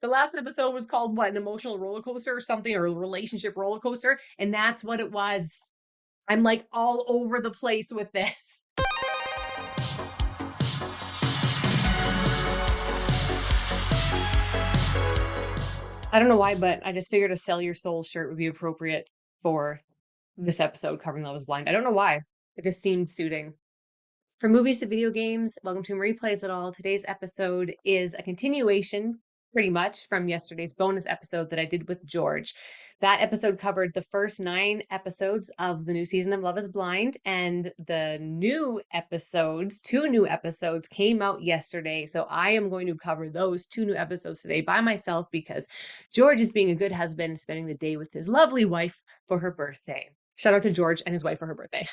The last episode was called what? An emotional roller coaster or something, or a relationship roller coaster. And that's what it was. I'm like all over the place with this. I don't know why, but I just figured a Sell Your Soul shirt would be appropriate for this episode covering Love is Blind. I don't know why. It just seemed suiting. From movies to video games, welcome to Marie Plays It All. Today's episode is a continuation, pretty much, from yesterday's bonus episode that I did with George. That episode covered the first 9 episodes of the new season of Love is Blind, and the new episodes, 2 new episodes, came out yesterday. So I am going to cover those 2 new episodes today by myself because George is being a good husband, spending the day with his lovely wife for her birthday. Shout out to George and his wife for her birthday.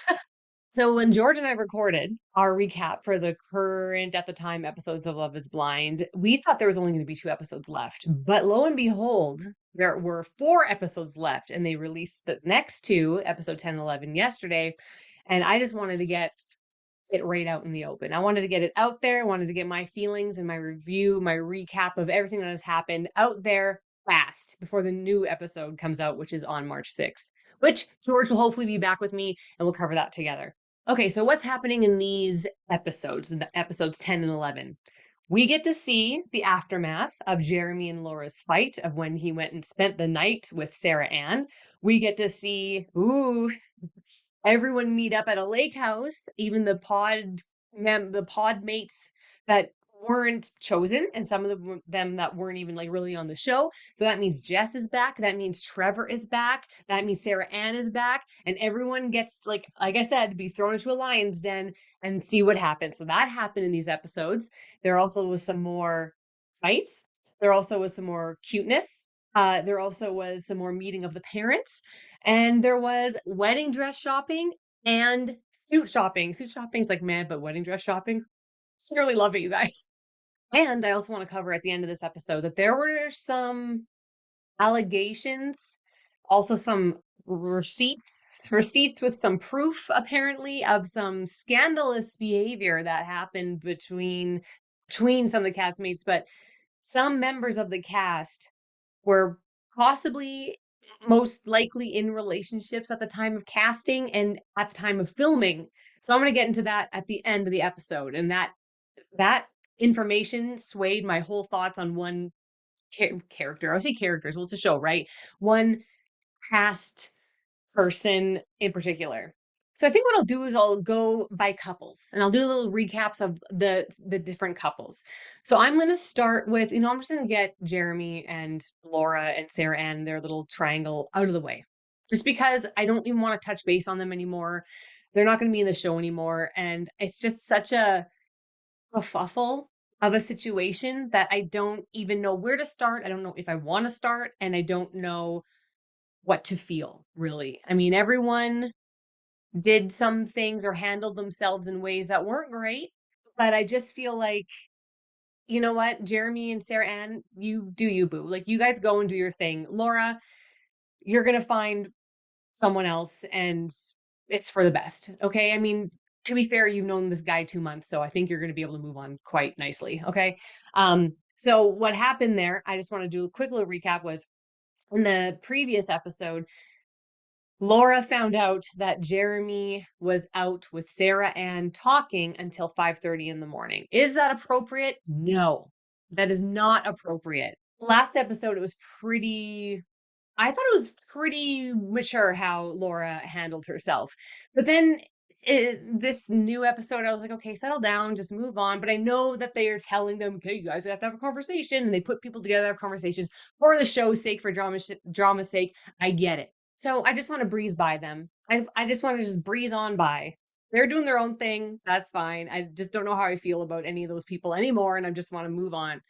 So when George and I recorded our recap for the current, at the time, episodes of Love is Blind, we thought there was only going to be 2 episodes left. But lo and behold, there were 4 episodes left, and they released the next 2, episode 10 and 11, yesterday. And I just wanted to get it right out in the open. I wanted to get it out there. I wanted to get my feelings and my review, my recap of everything that has happened out there fast before the new episode comes out, which is on March 6th, which George will hopefully be back with me and we'll cover that together. Okay, so what's happening in these episodes, episodes 10 and 11? We get to see the aftermath of Jeremy and Laura's fight, of when he went and spent the night with Sarah Ann. We get to see, everyone meet up at a lake house, even the pod mates that weren't chosen, and some of them that weren't even like really on the show. So that means Jess is back. That means Trevor is back. That means Sarah Ann is back. And everyone gets, like I said, to be thrown into a lion's den and see what happens. So that happened in these episodes. There also was some more fights. There also was some more cuteness. There also was some more meeting of the parents. And there was wedding dress shopping and suit shopping. Suit shopping's like meh, but wedding dress shopping, sincerely love it, you guys. And I also want to cover at the end of this episode that there were some allegations, also some receipts with some proof, apparently, of some scandalous behavior that happened between some of the castmates, but some members of the cast were possibly, most likely, in relationships at the time of casting and at the time of filming. So I'm going to get into that at the end of the episode, and that information swayed my whole thoughts on one character. I would say characters. Well, it's a show, right? One cast person in particular. So I think what I'll do is I'll go by couples, and I'll do little recaps of the different couples. So I'm going to start with, I'm just going to get Jeremy and Laura and Sarah Ann, their little triangle, out of the way, just because I don't even want to touch base on them anymore. They're not going to be in the show anymore, and it's just such a kerfuffle of a situation that I don't even know where to start. I don't know if I want to start, and I don't know what to feel, really. I mean, everyone did some things or handled themselves in ways that weren't great, but I just feel like, you know what, Jeremy and Sarah Ann, you do you, boo. Like, you guys go and do your thing. Laura, you're gonna find someone else, and it's for the best. Okay, I mean, to be fair, you've known this guy 2 months, so I think you're going to be able to move on quite nicely. Okay. So what happened there, I just want to do a quick little recap, was in the previous episode, Laura found out that Jeremy was out with Sarah Ann talking until 5:30 in the morning. Is that appropriate? No, that is not appropriate. Last episode, it was I thought it was pretty mature how Laura handled herself. But then this new episode, I was like, okay, settle down, just move on. But I know that they are telling them, okay, you guys have to have a conversation. And they put people together, have conversations for the show's sake, for drama's sake. I get it. So I just want to breeze by them. I just want to just breeze on by. They're doing their own thing. That's fine. I just don't know how I feel about any of those people anymore. And I just want to move on.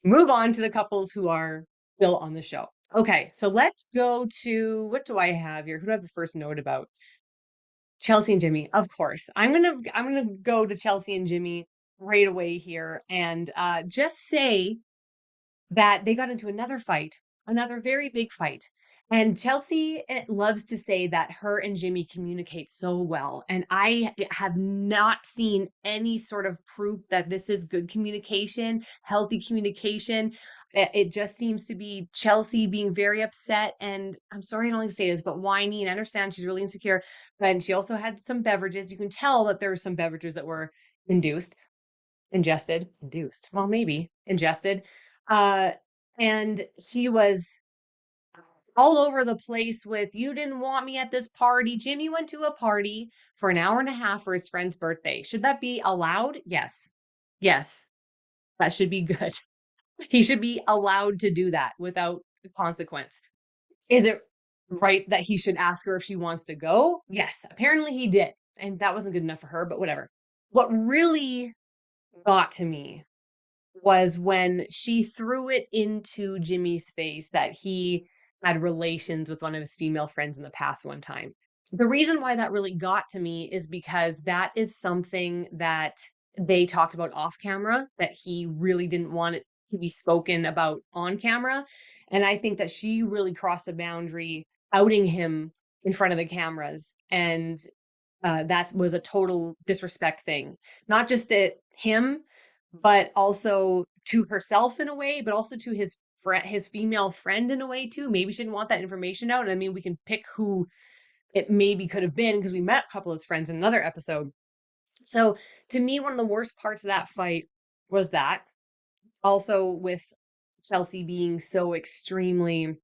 Move on to the couples who are still on the show. Okay, so let's go to, what do I have here? Who do I have the first note about? Chelsea and Jimmy, of course. I'm gonna go to Chelsea and Jimmy right away here, and just say that they got into another fight, another very big fight. And Chelsea loves to say that her and Jimmy communicate so well. And I have not seen any sort of proof that this is good communication, healthy communication. It just seems to be Chelsea being very upset, and I'm sorry I don't like to say this, but whiny, and I understand she's really insecure. But she also had some beverages. You can tell that there were some beverages that were induced, induced. Well, maybe ingested. Uh, and she was all over the place with, you didn't want me at this party. Jimmy went to a party for an hour and a half for his friend's birthday. Should that be allowed? Yes. Yes. That should be good. He should be allowed to do that without consequence. Is it right that he should ask her if she wants to go? Yes. Apparently he did. And that wasn't good enough for her, but whatever. What really got to me was when she threw it into Jimmy's face that he had relations with one of his female friends in the past one time. The reason why that really got to me is because that is something that they talked about off camera, that he really didn't want it to be spoken about on camera. And I think that she really crossed a boundary outing him in front of the cameras. And that was a total disrespect thing, not just to him, but also to herself in a way, but also to his female friend in a way too. Maybe she didn't want that information out. And I mean, we can pick who it maybe could have been because we met a couple of his friends in another episode. So to me, one of the worst parts of that fight was that. Also with Chelsea being so extremely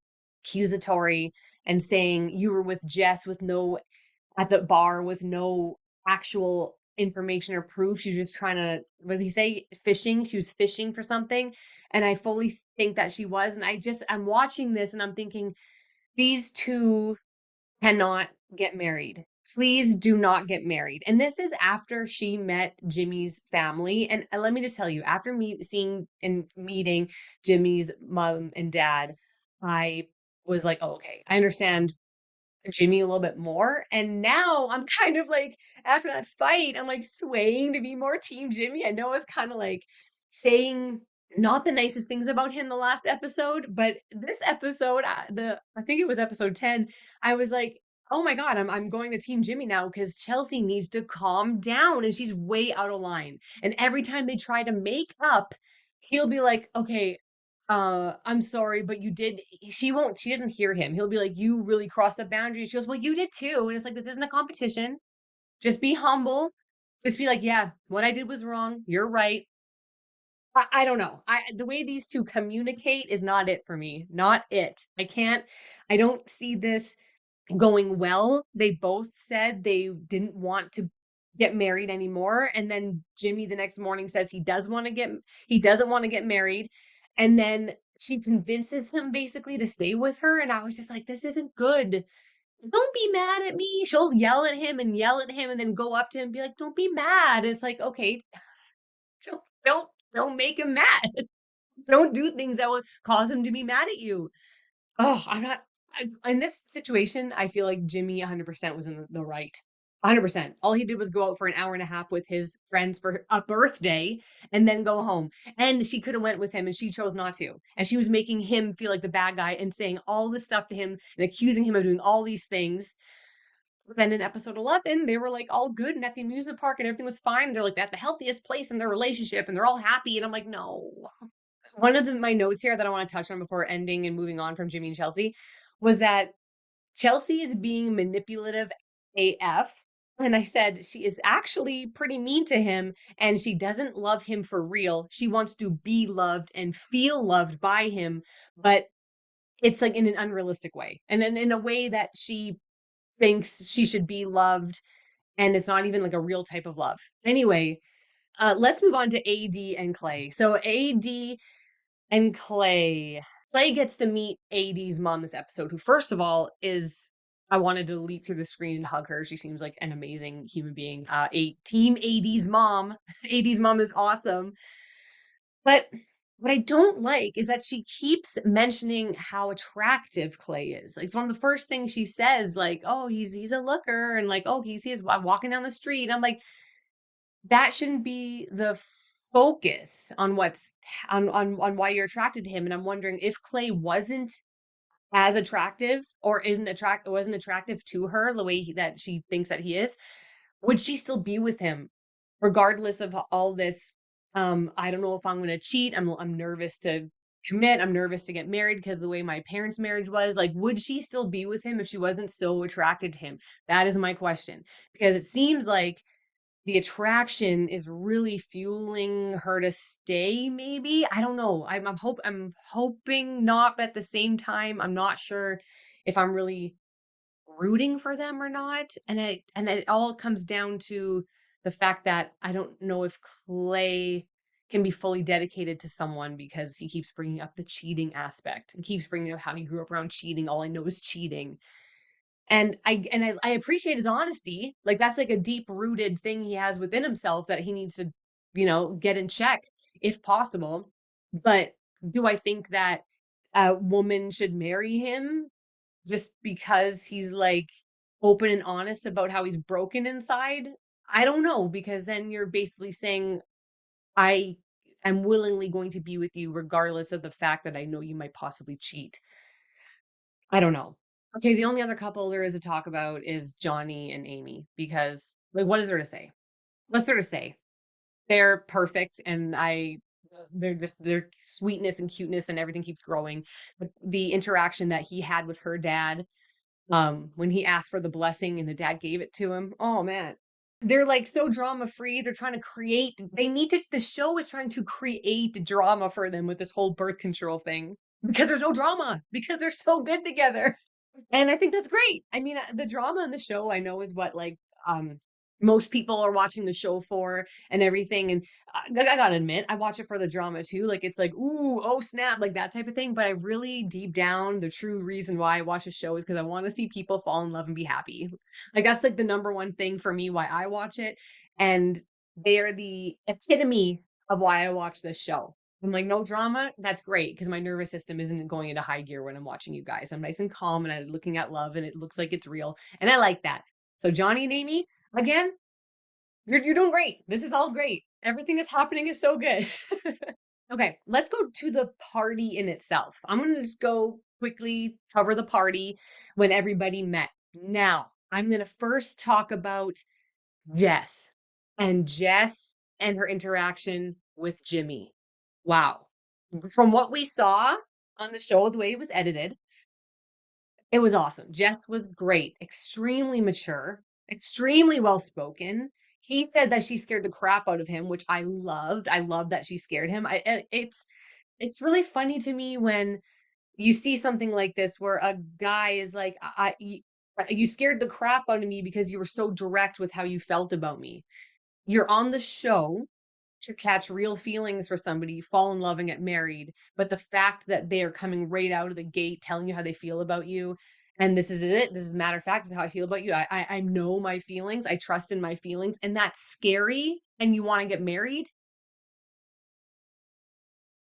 accusatory and saying you were with Jess with no at the bar with no actual information or proof. She was just trying to, what did he say? Fishing. She was fishing for something. And I fully think that she was. And I'm watching this and I'm thinking, these two cannot get married. Please do not get married. And this is after she met Jimmy's family. And let me just tell you, after seeing and meeting Jimmy's mom and dad, I was like, oh, okay, I understand Jimmy a little bit more. And now I'm kind of like, after that fight, I'm like swaying to be more team Jimmy. I know I was kind of like saying not the nicest things about him the last episode, but this episode, I think it was episode 10, I was like, oh my God, I'm going to team Jimmy now because Chelsea needs to calm down and she's way out of line. And every time they try to make up, he'll be like, okay, I'm sorry, but you did, she doesn't hear him. He'll be like, you really crossed the boundary. She goes, well, you did too. And it's like, this isn't a competition. Just be humble. Just be like, yeah, what I did was wrong. You're right. I don't know. The way these two communicate is not it for me. Not it. I don't see this going well. They both said they didn't want to get married anymore. And then Jimmy the next morning says he doesn't want to get married. And then she convinces him basically to stay with her. And I was just like, this isn't good. Don't be mad at me. She'll yell at him and yell at him and then go up to him and be like, don't be mad. It's like, okay, don't, don't make him mad. Don't do things that will cause him to be mad at you. Oh, in this situation, I feel like Jimmy 100% was in the right. 100%. All he did was go out for an hour and a half with his friends for a birthday and then go home. And she could have went with him and she chose not to. And she was making him feel like the bad guy and saying all this stuff to him and accusing him of doing all these things. But then in episode 11, they were like all good and at the amusement park and everything was fine. They're like at the healthiest place in their relationship and they're all happy. And I'm like, no, one of my notes here that I want to touch on before ending and moving on from Jimmy and Chelsea was that Chelsea is being manipulative AF. And I said, she is actually pretty mean to him and she doesn't love him for real. She wants to be loved and feel loved by him, but it's like in an unrealistic way and in a way that she thinks she should be loved. And it's not even like a real type of love. Anyway, let's move on to AD and Clay. So AD and Clay. Clay gets to meet AD's mom this episode, who, first of all, is I wanted to leap through the screen and hug her. She seems like an amazing human being. A team AD's mom. AD's mom is awesome. But what I don't like is that she keeps mentioning how attractive Clay is. Like it's one of the first things she says, like, oh, he's a looker, and like, oh, he's walking down the street. I'm like, that shouldn't be the focus on what's on why you're attracted to him. And I'm wondering if Clay wasn't as attractive or wasn't attractive to her the way that she thinks that he is, would she still be with him regardless of all this? I don't know if I'm going to cheat. I'm nervous to commit. I'm nervous to get married because the way my parents' marriage was. Like, would she still be with him if she wasn't so attracted to him? That is my question. Because it seems like the attraction is really fueling her to stay, maybe. I don't know. I'm hoping not, but at the same time, I'm not sure if I'm really rooting for them or not. And it all comes down to the fact that I don't know if Clay can be fully dedicated to someone because he keeps bringing up the cheating aspect and keeps bringing up how he grew up around cheating. All I know is cheating. And I appreciate his honesty. Like, that's like a deep rooted thing he has within himself that he needs to, get in check if possible. But do I think that a woman should marry him just because he's like open and honest about how he's broken inside? I don't know, because then you're basically saying I am willingly going to be with you regardless of the fact that I know you might possibly cheat. I don't know. Okay, the only other couple there is to talk about is Johnny and Amy because, like, what is there to say? What's there to say? They're perfect, and they're just their sweetness and cuteness and everything keeps growing. But the interaction that he had with her dad, when he asked for the blessing and the dad gave it to him. Oh man. They're like so drama free. They're trying to create, they need to, the show is trying to create drama for them with this whole birth control thing because there's no drama because they're so good together. And I think that's great. I mean, the drama in the show I know is what, like, most people are watching the show for and everything. And I gotta admit, I watch it for the drama too. Like, it's like, ooh, oh snap, like that type of thing. But I really, deep down, the true reason why I watch a show is because I want to see people fall in love and be happy. Like, that's like the number one thing for me why I watch it. And they are the epitome of why I watch this show. I'm like, no drama. That's great because my nervous system isn't going into high gear when I'm watching you guys. I'm nice and calm and I'm looking at love and it looks like it's real. And I like that. So Johnny and Amy, again, you're doing great. This is all great. Everything that's happening is so good. Okay, let's go to the party in itself. I'm gonna just go quickly cover the party when everybody met. Now, I'm gonna first talk about Jess Jess and her interaction with Jimmy. Wow. From what we saw on the show, the way it was edited, it was awesome. Jess was great, extremely mature, extremely well spoken. He said that she scared the crap out of him, which I loved. I love that she scared him. It's really funny to me when you see something like this where a guy is like, you scared the crap out of me because you were so direct with how you felt about me. You're on the show to catch real feelings for somebody, fall in love and get married. But the fact that they are coming right out of the gate telling you how they feel about you, and this is it, this is a matter of fact, this is how I feel about you. I know my feelings, I trust in my feelings, and that's scary. And you want to get married?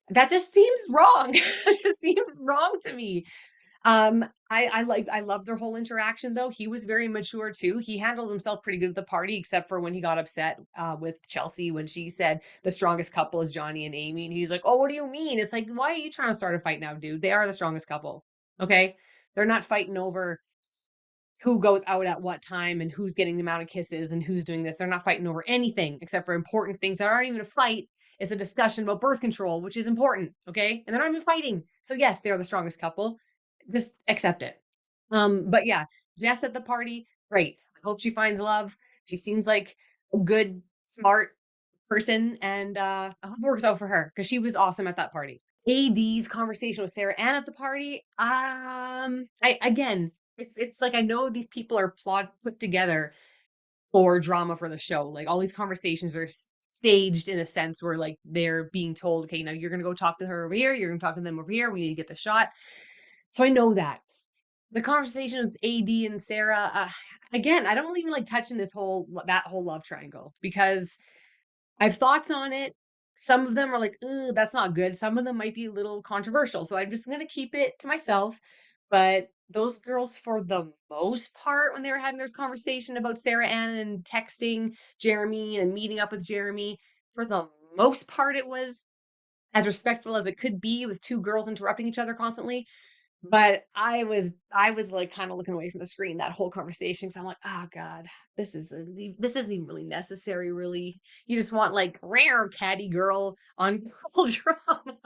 That just seems wrong. It just seems wrong to me. I love their whole interaction though. He was very mature too. He handled himself pretty good at the party, except for when he got upset with Chelsea when she said the strongest couple is Johnny and Amy, and he's like, "Oh, what do you mean?" It's like, why are you trying to start a fight now, dude? They are the strongest couple. Okay, they're not fighting over who goes out at what time and who's getting the amount of kisses and who's doing this. They're not fighting over anything except for important things that aren't even a fight. It's a discussion about birth control, which is important. Okay, and they're not even fighting. So yes, they are the strongest couple. Just accept it. But yeah, Jess at the party, great. I hope she finds love. She seems like a good, smart person, and I hope it works out for her because she was awesome at that party. AD's conversation with Sarah Ann at the party. I again, it's like I know these people are put together for drama for the show. Like all these conversations are staged in a sense where like they're being told, okay, now you're gonna go talk to her over here, you're gonna talk to them over here. We need to get the shot. So I know that the conversation with AD and Sarah. Again, I don't even like touching that whole love triangle because I have thoughts on it. Some of them are like, "Ooh, that's not good." Some of them might be a little controversial. So I'm just gonna keep it to myself. But those girls, for the most part, when they were having their conversation about Sarah Ann and texting Jeremy and meeting up with Jeremy, for the most part, it was as respectful as it could be with two girls interrupting each other constantly. But I was like kind of looking away from the screen that whole conversation because I'm like, oh God, this isn't even really necessary, really. You just want like rare catty girl on girl drama.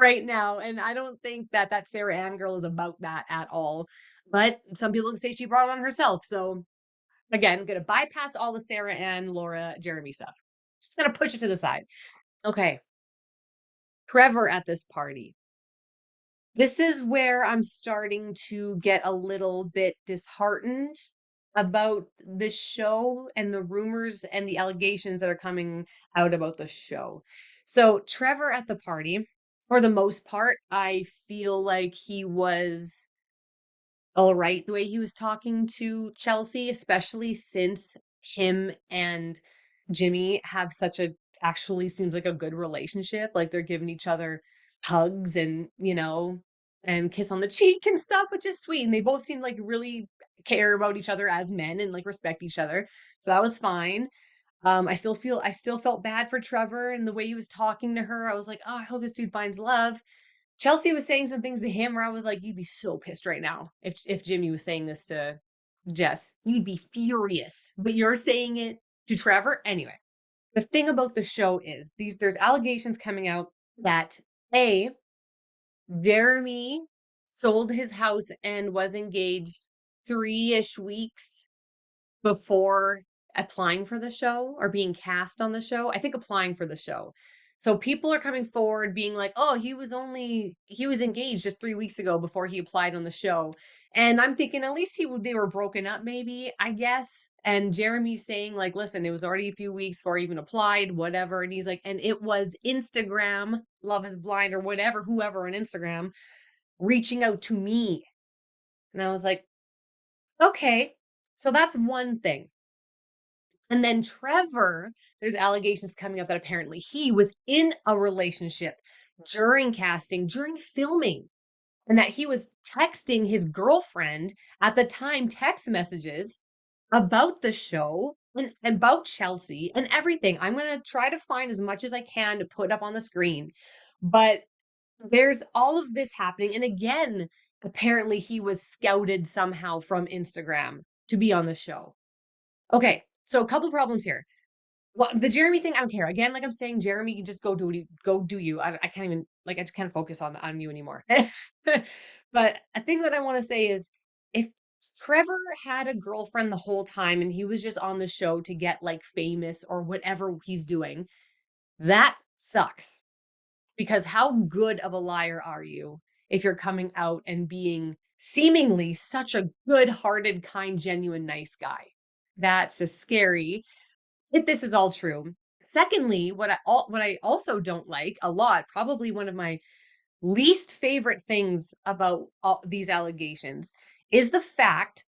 right now, and I don't think that that Sarah Ann girl is about that at all. But some people say she brought it on herself. So again, gonna bypass all the Sarah Ann, Laura, Jeremy stuff. Just gonna push it to the side. Okay, Trevor at this party. This is where I'm starting to get a little bit disheartened about the show and the rumors and the allegations that are coming out about the show. So, Trevor at the party, for the most part, I feel like he was all right the way he was talking to Chelsea, especially since him and Jimmy have such a actually seems like a good relationship. Like they're giving each other hugs and, and kiss on the cheek and stuff, which is sweet. And they both seem like really care about each other as men and like respect each other. So that was fine. I still felt bad for Trevor and the way he was talking to her. I was like, oh, I hope this dude finds love. Chelsea was saying some things to him where I was like, you'd be so pissed right now if Jimmy was saying this to Jess. You'd be furious. But you're saying it to Trevor. Anyway, the thing about the show is there's allegations coming out that A, Jeremy sold his house and was engaged 3-ish weeks before applying for the show or being cast on the show. I think applying for the show. So people are coming forward being like, "Oh, he was engaged just 3 weeks ago before he applied on the show." And I'm thinking at least they were broken up maybe, I guess. And Jeremy's saying like, "Listen, it was already a few weeks before I even applied, whatever." And he's like, "And it was Instagram, Love is Blind or whatever, whoever on Instagram reaching out to me." And I was like, "Okay." So that's one thing. And then Trevor, there's allegations coming up that apparently he was in a relationship during casting, during filming, and that he was texting his girlfriend at the time, text messages about the show and about Chelsea and everything. I'm going to try to find as much as I can to put up on the screen. But there's all of this happening. And again, apparently he was scouted somehow from Instagram to be on the show. Okay, so a couple problems here. Well, the Jeremy thing, I don't care. Again, like I'm saying, Jeremy, you can just go do you. I can't even like I just can't focus on you anymore. But a thing that I want to say is if Trevor had a girlfriend the whole time and he was just on the show to get like famous or whatever he's doing, that sucks. Because how good of a liar are you if you're coming out and being seemingly such a good-hearted, kind, genuine, nice guy? That's just scary if this is all true. Secondly, what I also don't like a lot, probably one of my least favorite things about all these allegations is the fact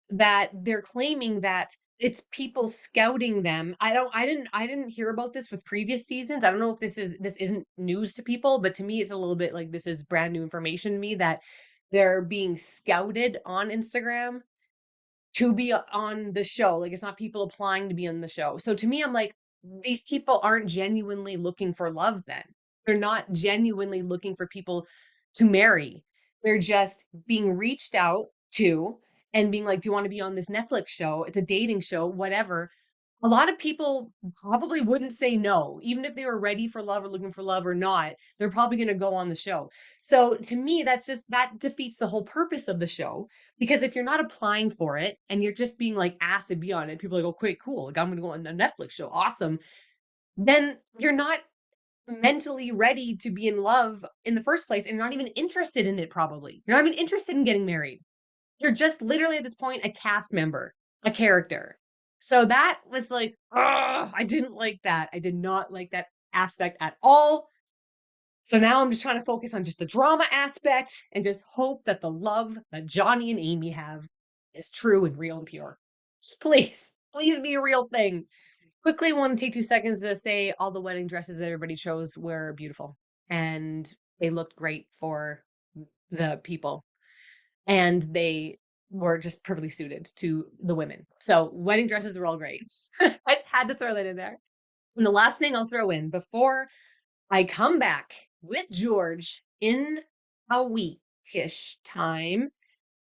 that they're claiming that it's people scouting them. I didn't hear about this with previous seasons. I don't know if this isn't news to people, but to me it's a little bit like this is brand new information to me that they're being scouted on Instagram to be on the show. Like it's not people applying to be on the show. So to me, I'm like, these people aren't genuinely looking for love then. They're not genuinely looking for people to marry. They're just being reached out to and being like, do you want to be on this Netflix show? It's a dating show, whatever. A lot of people probably wouldn't say no, even if they were ready for love or looking for love or not. They're probably going to go on the show. So to me, that defeats the whole purpose of the show because if you're not applying for it and you're just being like asked to be on it, people are like, okay, cool. Like I'm going to go on a Netflix show. Awesome. Then you're not mentally ready to be in love in the first place and you're not even interested in it probably. You're not even interested in getting married. You're just literally at this point a cast member, a character. So that was like, oh, I didn't like that. I did not like that aspect at all. So now I'm just trying to focus on just the drama aspect and just hope that the love that Johnny and Amy have is true and real and pure. Just please be a real thing. Quickly want to take 2 seconds to say all the wedding dresses that everybody chose were beautiful and they looked great for the people and they were just perfectly suited to the women. So wedding dresses were all great. I just had to throw that in there. And the last thing I'll throw in before I come back with George in a weekish time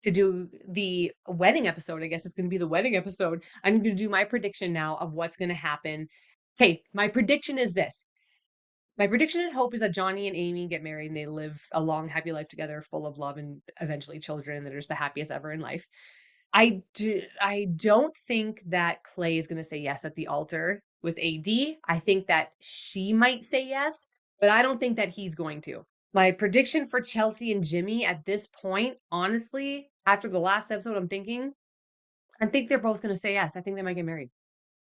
to do the wedding episode. I guess it's going to be the wedding episode. I'm going to do my prediction now of what's going to happen. Okay, my prediction is this. My prediction and hope is that Johnny and Amy get married and they live a long, happy life together, full of love and eventually children, and they're just the happiest ever in life. I don't think that Clay is gonna say yes at the altar with AD. I think that she might say yes, but I don't think that he's going to. My prediction for Chelsea and Jimmy at this point, honestly, after the last episode, I think they're both gonna say yes. I think they might get married.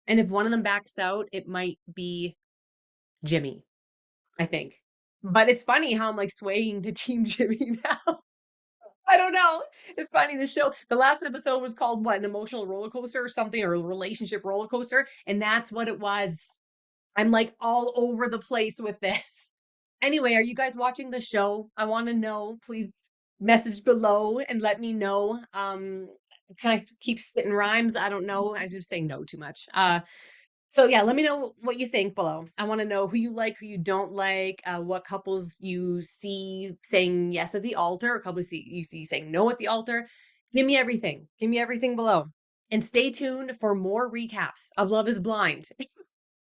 And if one of them backs out, it might be Jimmy, I think. But it's funny how I'm like swaying to Team Jimmy now. I don't know. It's funny. The last episode was called what? An emotional roller coaster or something, or a relationship roller coaster. And that's what it was. I'm like all over the place with this. Anyway, are you guys watching the show? I want to know. Please message below and let me know. Can I keep spitting rhymes? I don't know. I'm just saying no too much. So yeah, let me know what you think below. I want to know who you like, who you don't like, what couples you see saying yes at the altar, or couples you see saying no at the altar. Give me everything. Give me everything below. And stay tuned for more recaps of Love is Blind.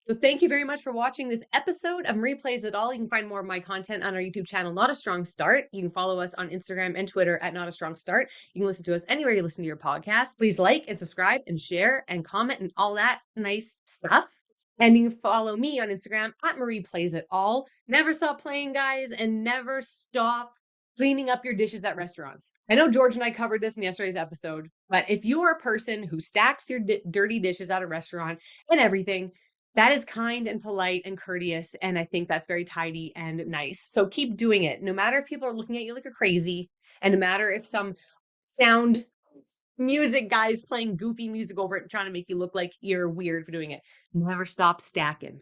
So thank you very much for watching this episode of Replays It All. You can find more of my content on our YouTube channel, Not a Strong Start. You can follow us on Instagram and Twitter at Not a Strong Start. You can listen to us anywhere you listen to your podcast. Please like and subscribe and share and comment and all that nice stuff. And you can follow me on Instagram at Marie Plays It All. Never stop playing, guys, and never stop cleaning up your dishes at restaurants. I know George and I covered this in yesterday's episode, but if you are a person who stacks your dirty dishes at a restaurant and everything, that is kind and polite and courteous. And I think that's very tidy and nice. So keep doing it. No matter if people are looking at you like a crazy, and no matter if some sound music guy is playing goofy music over it and trying to make you look like you're weird for doing it. Never stop stacking.